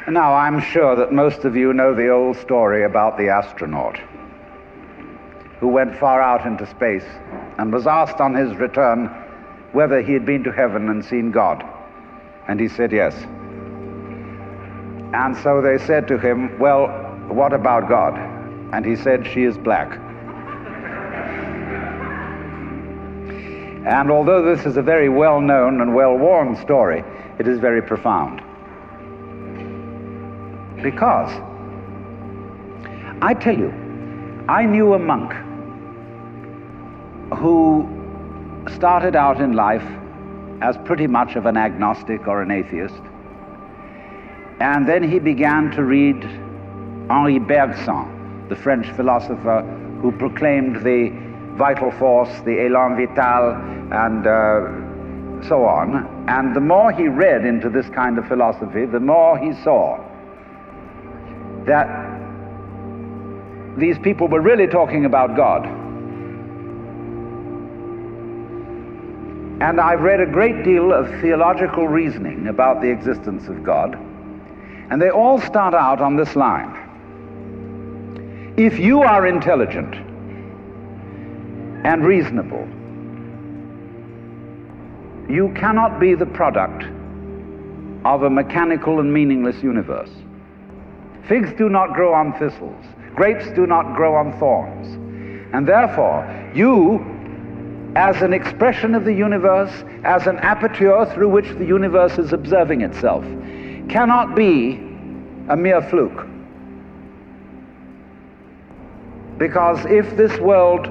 Now, I'm sure that most of you know the old story about the astronaut who went far out into space and was asked on his return whether he had been to heaven and seen God. And he said yes. And so they said to him, well, what about God? And he said, she is black. And although this is a very well-known and well-worn story, it is very profound. Because, I tell you, I knew a monk who started out in life as pretty much of an agnostic or an atheist, and then he began to read Henri Bergson, the French philosopher who proclaimed the vital force, the élan vital, and so on. And the more he read into this kind of philosophy, the more he saw that these people were really talking about God. And I've read a great deal of theological reasoning about the existence of God, and they all start out on this line. If you are intelligent and reasonable, you cannot be the product of a mechanical and meaningless universe. Figs do not grow on thistles. Grapes do not grow on thorns. And therefore, you, as an expression of the universe, as an aperture through which the universe is observing itself, cannot be a mere fluke. Because if this world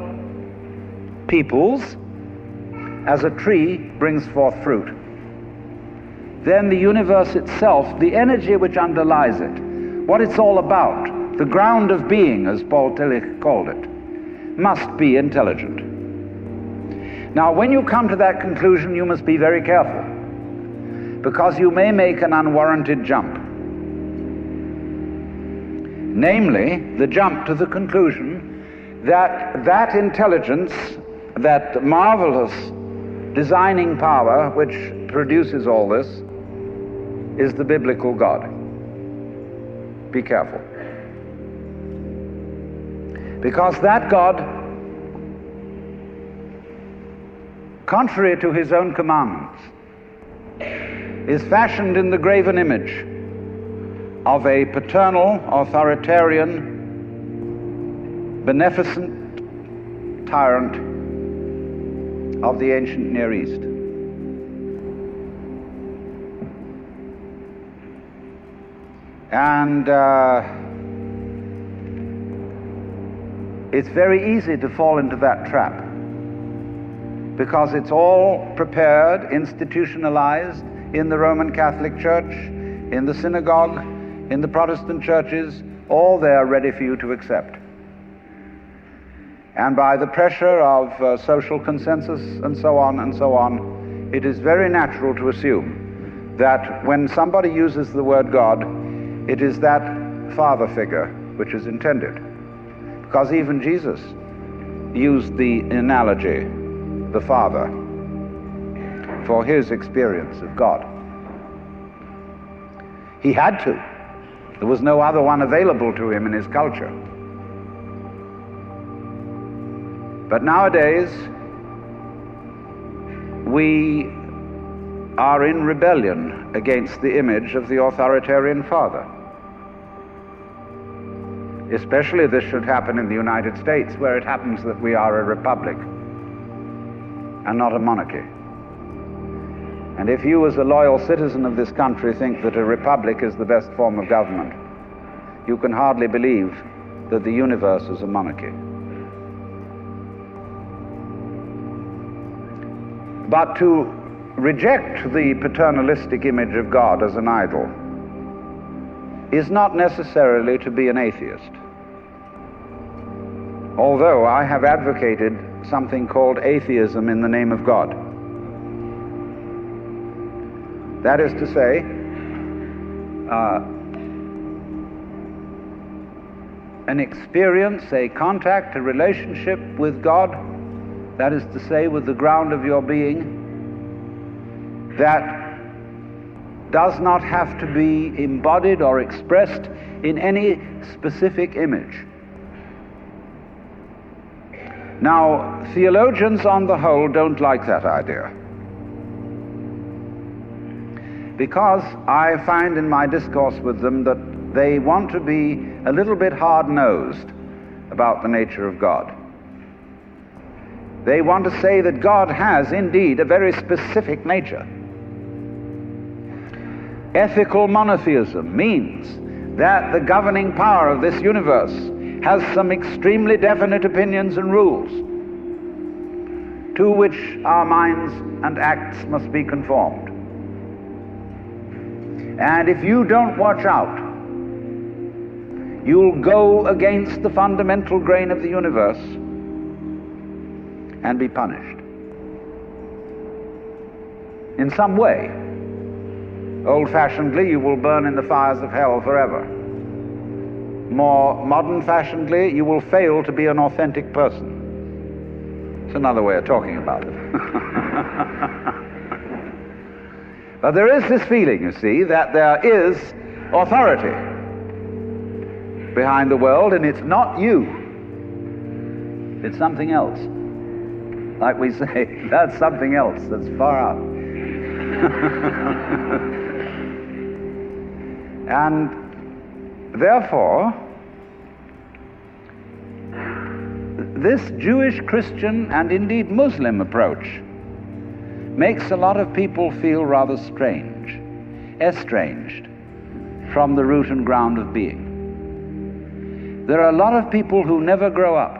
peoples, as a tree brings forth fruit, then the universe itself, the energy which underlies it, what it's all about, the ground of being, as Paul Tillich called it, must be intelligent. Now, when you come to that conclusion, you must be very careful, because you may make an unwarranted jump. Namely, the jump to the conclusion that that intelligence, that marvelous designing power which produces all this, is the biblical God. Be careful. Because that God, contrary to his own commandments, is fashioned in the graven image of a paternal, authoritarian, beneficent tyrant of the ancient Near East. And it's very easy to fall into that trap, because it's all prepared, institutionalized in the Roman Catholic Church, in the synagogue, in the Protestant churches, all there ready for you to accept. And by the pressure of social consensus and so on, it is very natural to assume that when somebody uses the word God, it is that father figure which is intended. Because even Jesus used the analogy, the Father, for his experience of God. He had to. There was no other one available to him in his culture. But nowadays, we are in rebellion against the image of the authoritarian father. Especially this should happen in the United States, where it happens that we are a republic and not a monarchy. And if you, as a loyal citizen of this country, think that a republic is the best form of government, you can hardly believe that the universe is a monarchy. But to reject the paternalistic image of God as an idol is not necessarily to be an atheist. Although I have advocated something called atheism in the name of God. That is to say, an experience, a contact, a relationship with God, that is to say, with the ground of your being, that does not have to be embodied or expressed in any specific image. Now, theologians on the whole don't like that idea, because I find in my discourse with them that they want to be a little bit hard-nosed about the nature of God. They want to say that God has indeed a very specific nature. Ethical monotheism means that the governing power of this universe has some extremely definite opinions and rules to which our minds and acts must be conformed. And if you don't watch out, you'll go against the fundamental grain of the universe and be punished in some way. Old-fashionedly, you will burn in the fires of hell forever. More modern-fashionedly, you will fail to be an authentic person. It's another way of talking about it. But there is this feeling, you see, that there is authority behind the world, and it's not you. It's something else. Like we say, that's something else that's far out. And therefore, this Jewish, Christian, and indeed Muslim approach makes a lot of people feel rather strange, estranged from the root and ground of being. There are a lot of people who never grow up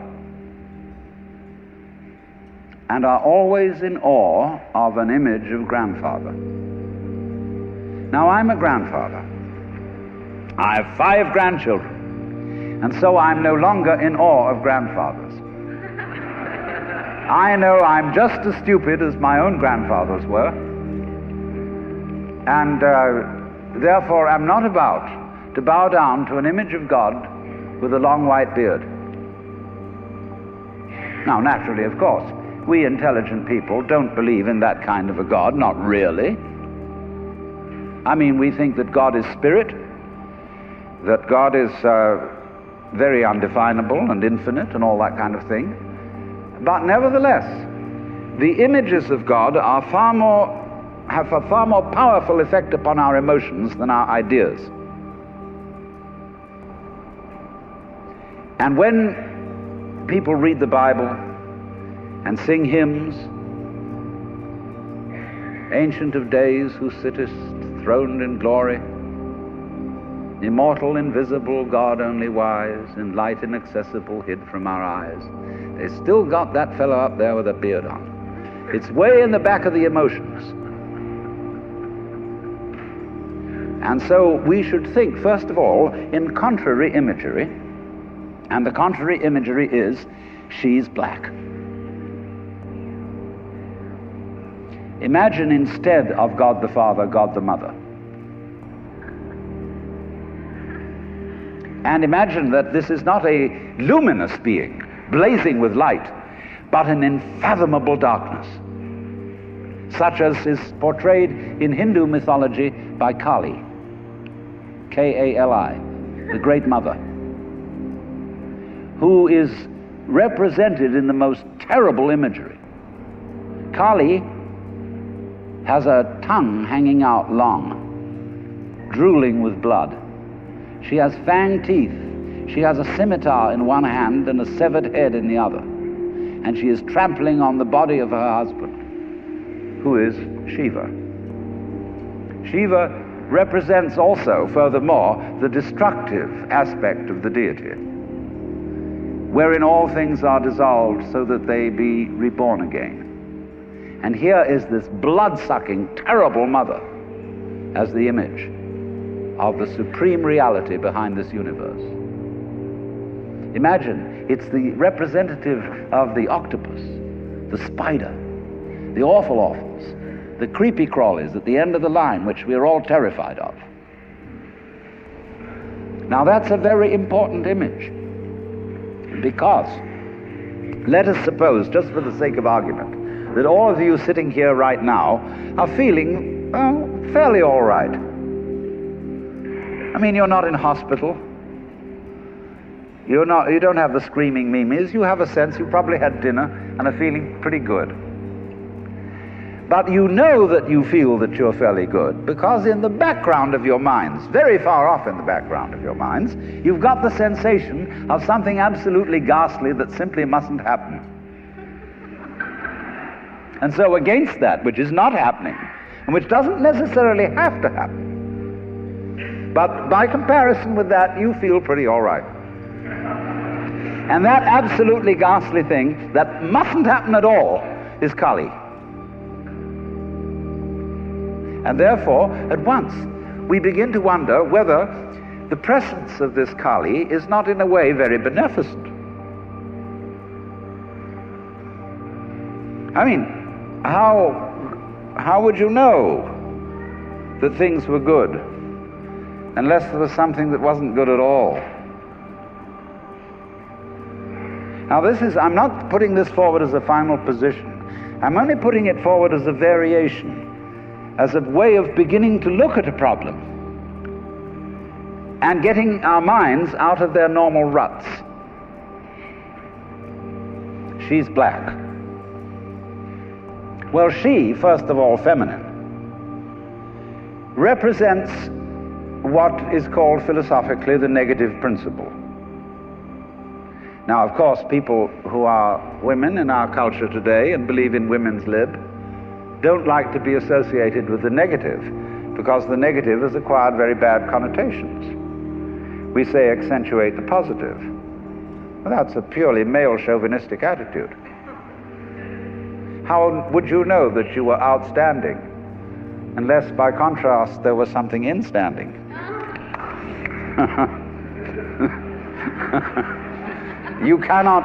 and are always in awe of an image of grandfather. Now, I'm a grandfather. I have 5 grandchildren, and so I'm no longer in awe of grandfathers. I know I'm just as stupid as my own grandfathers were, and therefore I'm not about to bow down to an image of God with a long white beard. Now, naturally, of course, we intelligent people don't believe in that kind of a God, not really. I mean, we think that God is spirit, that God is very undefinable and infinite and all that kind of thing. But nevertheless, the images of God are have a far more powerful effect upon our emotions than our ideas. And when people read the Bible and sing hymns, Ancient of Days, who sittest throned in glory, immortal, invisible, God only wise, in light inaccessible, hid from our eyes, they still got that fellow up there with a beard on. It's way in the back of the emotions. And so we should think, first of all, in contrary imagery, and the contrary imagery is, she's black. Imagine instead of God the Father, God the Mother. And imagine that this is not a luminous being, blazing with light, but an unfathomable darkness, such as is portrayed in Hindu mythology by Kali, K-A-L-I, the Great Mother, who is represented in the most terrible imagery. Kali has a tongue hanging out long, drooling with blood. She has fanged teeth. She has a scimitar in one hand and a severed head in the other. And she is trampling on the body of her husband, who is Shiva. Shiva represents also, furthermore, the destructive aspect of the deity, wherein all things are dissolved so that they be reborn again. And here is this blood-sucking, terrible mother as the image of the supreme reality behind this universe. Imagine, it's the representative of the octopus, the spider, the awful-awfuls, the creepy-crawlies at the end of the line, which we are all terrified of. Now that's a very important image, because let us suppose, just for the sake of argument, that all of you sitting here right now are feeling fairly all right. I mean, you're not in hospital. You don't have the screaming mimes. You have a sense you probably had dinner and are feeling pretty good. But you know that you feel that you're fairly good because in the background of your minds, very far off in the background of your minds, you've got the sensation of something absolutely ghastly that simply mustn't happen. And so against that which is not happening, and which doesn't necessarily have to happen, but by comparison with that, you feel pretty all right. And that absolutely ghastly thing that mustn't happen at all is Kali. And therefore, at once, we begin to wonder whether the presence of this Kali is not in a way very beneficent. I mean, how would you know that things were good unless there was something that wasn't good at all? Now I'm not putting this forward as a final position. I'm only putting it forward as a variation, as a way of beginning to look at a problem and getting our minds out of their normal ruts. She's black. Well, she, first of all, feminine, represents what is called philosophically the negative principle. Now, of course, people who are women in our culture today and believe in women's lib don't like to be associated with the negative, because the negative has acquired very bad connotations. We say accentuate the positive. Well, that's a purely male chauvinistic attitude. How would you know that you were outstanding unless by contrast there was something instanding? You cannot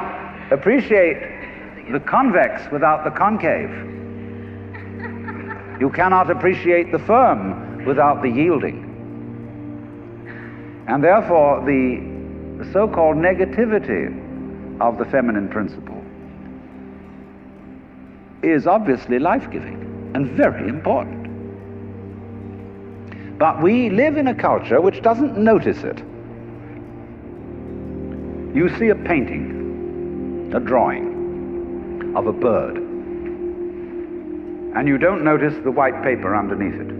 appreciate the convex without the concave. You cannot appreciate the firm without the yielding. And therefore, the so-called negativity of the feminine principle is obviously life-giving and very important. But we live in a culture which doesn't notice it. You see a painting, a drawing of a bird, and you don't notice the white paper underneath it.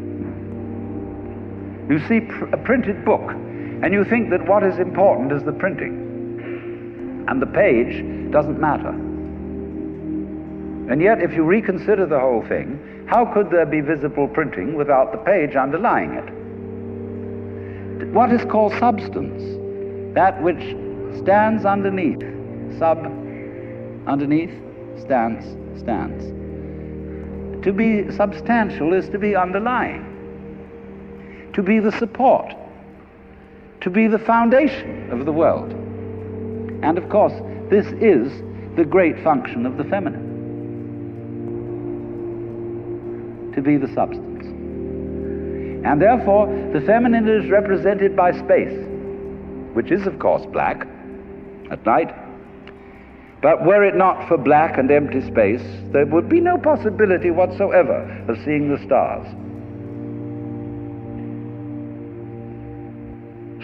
You see a printed book, and you think that what is important is the printing, and the page doesn't matter. And yet, if you reconsider the whole thing, how could there be visible printing without the page underlying it? What is called substance, that which stands underneath, underneath, stands. To be substantial is to be underlying, to be the support, to be the foundation of the world. And of course, this is the great function of the feminine, to be the substance. And therefore, the feminine is represented by space, which is of course black at night. But were it not for black and empty space, there would be no possibility whatsoever of seeing the stars.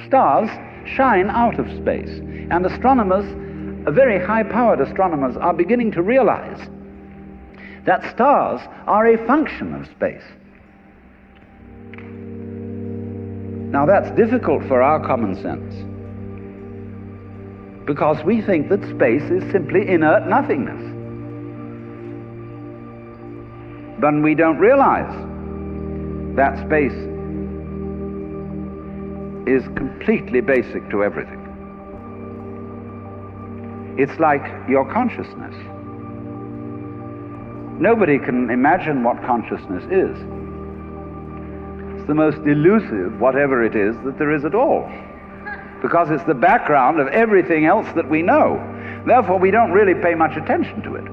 Stars shine out of space, and astronomers, very high-powered astronomers, are beginning to realize that stars are a function of space. Now that's difficult for our common sense, because we think that space is simply inert nothingness. But we don't realize that space is completely basic to everything. It's like your consciousness. Nobody can imagine what consciousness is. It's the most elusive, whatever it is, that there is at all, because it's the background of everything else that we know. Therefore, we don't really pay much attention to it.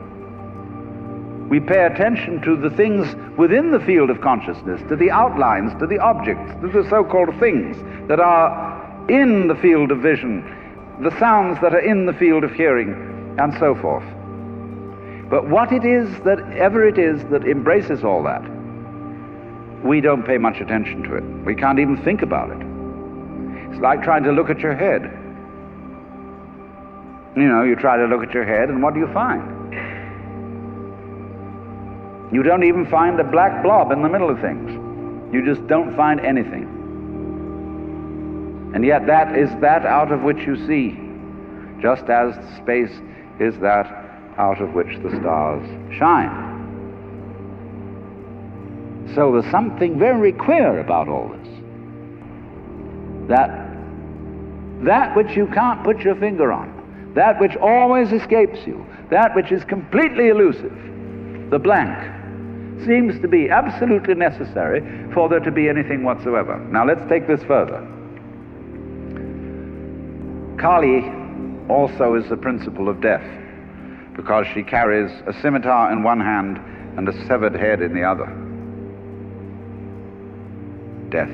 We pay attention to the things within the field of consciousness, to the outlines, to the objects, to the so-called things that are in the field of vision, the sounds that are in the field of hearing, and so forth. But what it is that ever it is that embraces all that we don't pay much attention to it. We can't even think about it. It's like trying to look at your head. You know, you try to look at your head, and what do you find? You don't even find a black blob in the middle of things. You just don't find anything. And yet that is that out of which you see, just as space is that out of which the stars shine. So there's something very queer about all this. That which you can't put your finger on, that which always escapes you, that which is completely elusive, the blank, seems to be absolutely necessary for there to be anything whatsoever. Now let's take this further. Kali also is the principle of death, because she carries a scimitar in one hand and a severed head in the other. Death.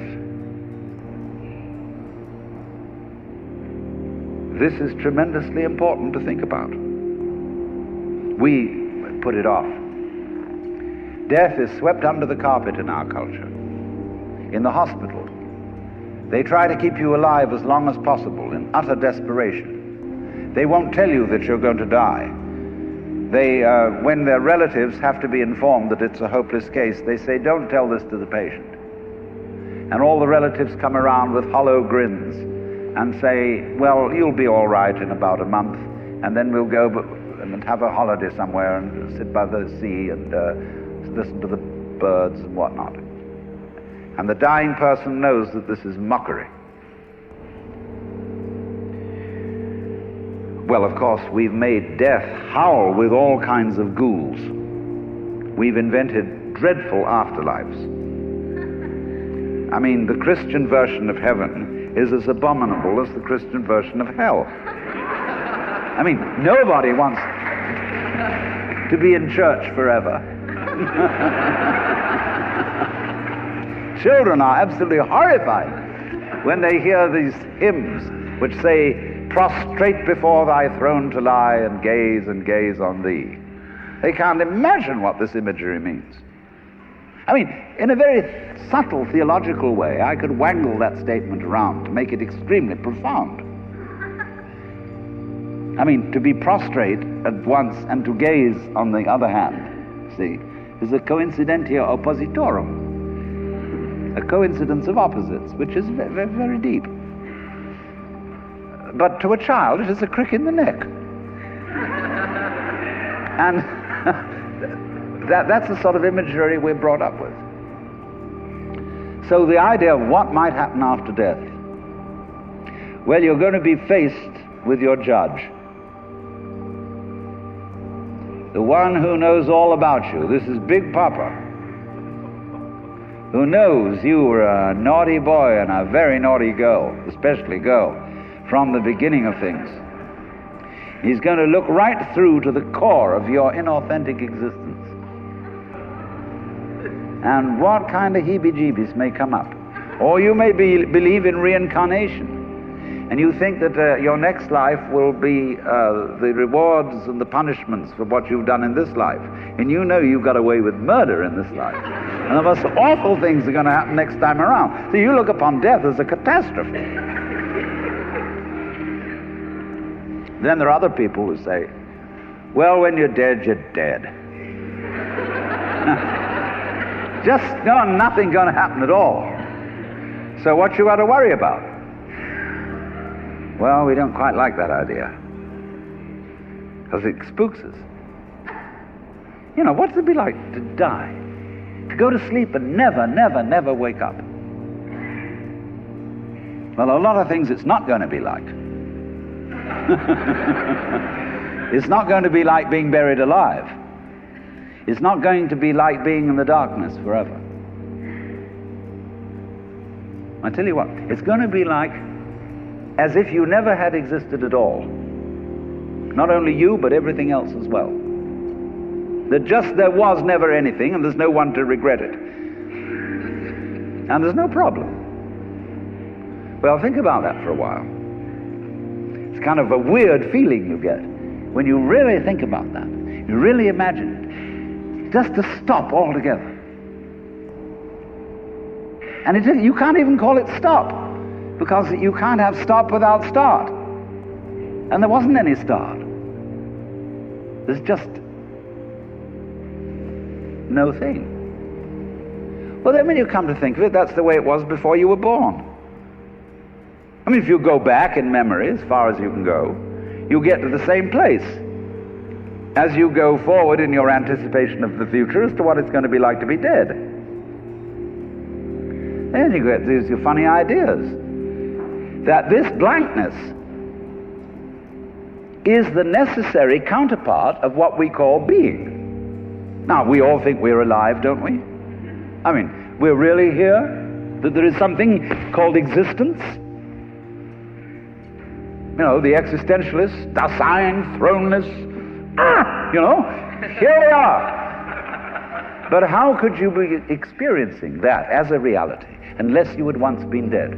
This is tremendously important to think about. We put it off. Death is swept under the carpet in our culture. In the hospital, they try to keep you alive as long as possible in utter desperation. They won't tell you that you're going to die. When their relatives have to be informed that it's a hopeless case, they say, don't tell this to the patient. And all the relatives come around with hollow grins and say, well, you'll be all right in about a month, and then we'll go and have a holiday somewhere and sit by the sea and listen to the birds and whatnot. And the dying person knows that this is mockery. Well, of course, we've made death howl with all kinds of ghouls. We've invented dreadful afterlives. I mean, the Christian version of heaven is as abominable as the Christian version of hell. I mean, nobody wants to be in church forever. Children are absolutely horrified when they hear these hymns which say, prostrate before thy throne to lie and gaze on thee. They can't imagine what this imagery means. I mean, in a very subtle theological way, I could wangle that statement around to make it extremely profound. I mean, to be prostrate at once and to gaze on the other hand, see, is a coincidentia oppositorum, a coincidence of opposites, which is very, very deep. But to a child, it is a crick in the neck. And that's the sort of imagery we're brought up with. So the idea of what might happen after death, well, you're going to be faced with your judge, the one who knows all about you. This is Big Papa, who knows you were a naughty boy and a very naughty girl, especially girl, from the beginning of things. He's going to look right through to the core of your inauthentic existence. And what kind of heebie-jeebies may come up. Or you may believe in reincarnation, and you think that your next life will be the rewards and the punishments for what you've done in this life. And you know you've got away with murder in this life. And the most awful things are going to happen next time around. So you look upon death as a catastrophe. Then there are other people who say, well, when you're dead, you're dead. Just nothing going to happen at all. So what you got to worry about? Well, we don't quite like that idea, because it spooks us. You know, what's it be like to die? To go to sleep and never wake up? Well, a lot of things it's not going to be like. It's not going to be like being buried alive. It's not going to be like being in the darkness forever. I tell you what, it's going to be like as if you never had existed at all. Not only you, but everything else as well. That just there was never anything, and there's no one to regret it. And there's no problem. Well, think about that for a while. It's kind of a weird feeling you get when you really think about that. You really imagine it. Just to stop altogether. And you can't even call it stop, because you can't have stop without start. And there wasn't any start. There's just no thing. Well, then when you come to think of it, that's the way it was before you were born. I mean, if you go back in memory, as far as you can go, you get to the same place as you go forward in your anticipation of the future as to what it's going to be like to be dead. Then you get these funny ideas that this blankness is the necessary counterpart of what we call being. Now, we all think we're alive, don't we? I mean, we're really here? That there is something called existence? You know, the existentialists, Dasein, thrownness, you know, here we are. But how could you be experiencing that as a reality unless you had once been dead?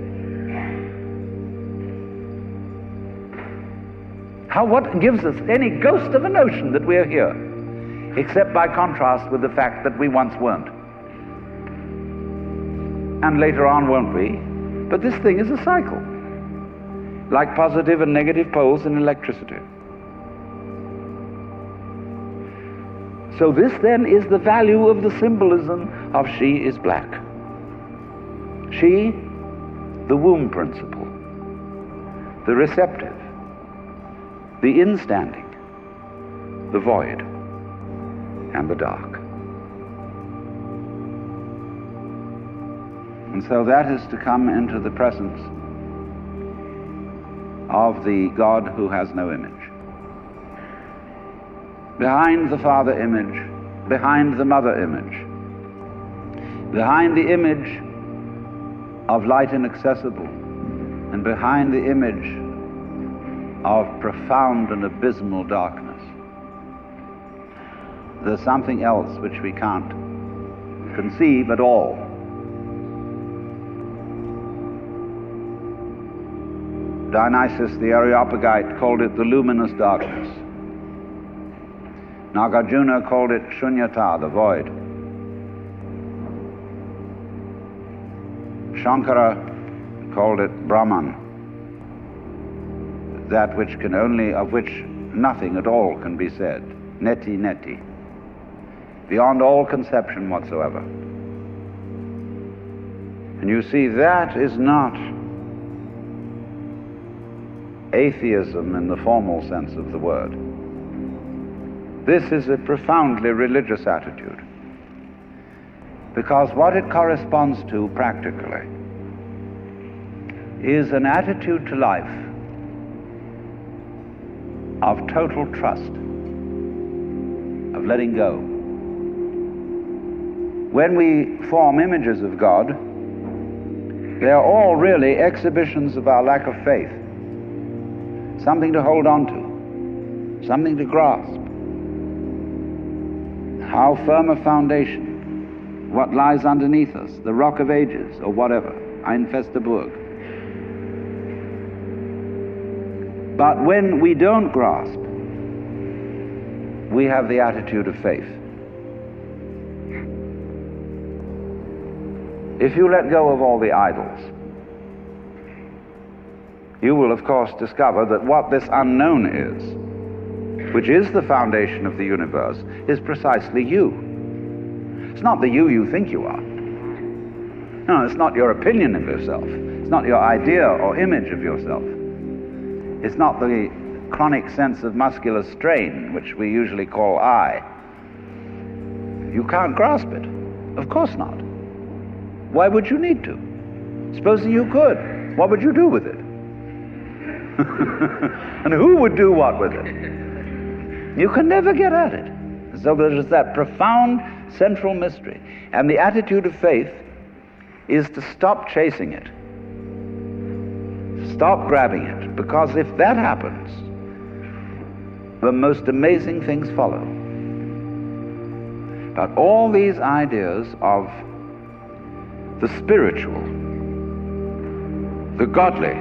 What gives us any ghost of a notion that we're here, except by contrast with the fact that we once weren't? And later on won't we? But this thing is a cycle, like positive and negative poles in electricity. So this then is the value of the symbolism of she is black. She, the womb principle, the receptive, the instanding, the void, and the dark. And so that is to come into the presence of the God who has no image. Behind the Father image, behind the Mother image, behind the image of light inaccessible, and behind the image of profound and abysmal darkness, there's something else which we can't conceive at all. Dionysius the Areopagite called it the luminous darkness. Nagarjuna called it Shunyata, the void. Shankara called it Brahman, that which can only, of which nothing at all can be said. Neti neti, beyond all conception whatsoever. And you see, that is not atheism in the formal sense of the word. This is a profoundly religious attitude, because what it corresponds to practically is an attitude to life of total trust, of letting go. When we form images of God, they are all really exhibitions of our lack of faith. Something to hold on to, something to grasp. How firm a foundation, what lies underneath us, the rock of ages, or whatever, ein feste Burg. But when we don't grasp, we have the attitude of faith. If you let go of all the idols, you will of course discover that what this unknown is, which is the foundation of the universe, is precisely you. It's not the you think you are. No, it's not your opinion of yourself. It's not your idea or image of yourself. It's not the chronic sense of muscular strain, which we usually call I. You can't grasp it. Of course not. Why would you need to? Supposing you could, what would you do with it? And who would do what with it? You can never get at it. So there's that profound central mystery. And the attitude of faith is to stop chasing it. Stop grabbing it. Because if that happens, the most amazing things follow. But all these ideas of the spiritual, the godly,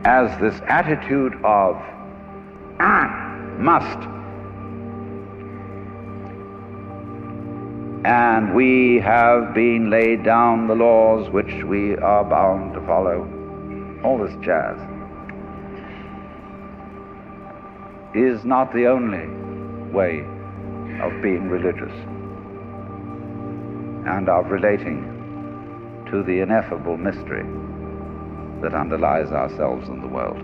as this attitude of must, and we have been laid down the laws which we are bound to follow. All this jazz is not the only way of being religious and of relating to the ineffable mystery that underlies ourselves and the world.